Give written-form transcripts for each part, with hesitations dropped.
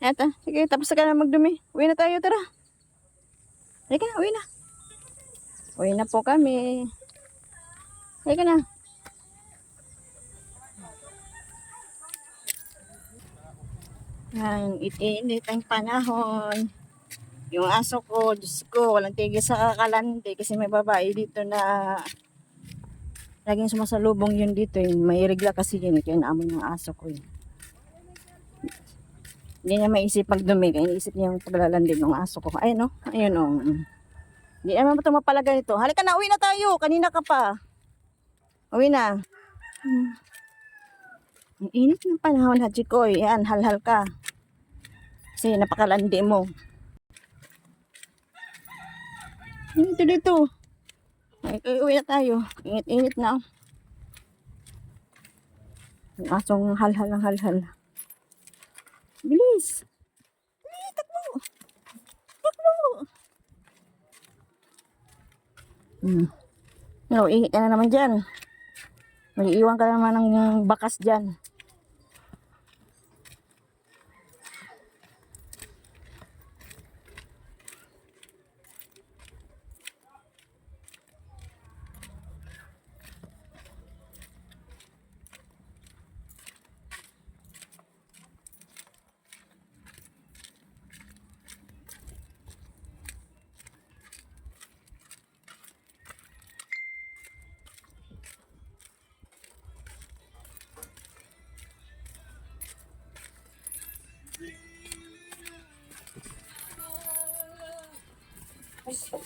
Eto, sige, tapos ka na magdumi. Uwi na tayo, tara. Halika na, uwi na. Uwi na po kami. Halika na. Yan, itiinit ang panahon. Yung aso ko, Diyos ko, walang tigil sa kakalandi kasi may babae dito na laging sumasalubong yun dito. May regla kasi yun, kaya naamon yung aso ko yun. Hindi niya maisip magdumi, kaya iniisip niya yung paglalandi ng aso ko. Ayun, no? Ayun, no? Hindi naman ito mapalaga nito. Halika na, uwi na tayo. Kanina ka pa. Uwi na. Ang init ng panahon, Haji ko. Yan, halhal ka. Kasi napakalandi mo. Dito. Ay, uwi na tayo. Init-init na. Ang asong halhal ang halhal. Bilis. Takbo. No, init ka na naman dyan. Mag-iiwan ka naman ng bakas dyan.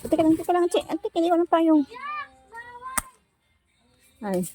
Ate ka lang, Che. Ate, kiniwan ng payong. Ay.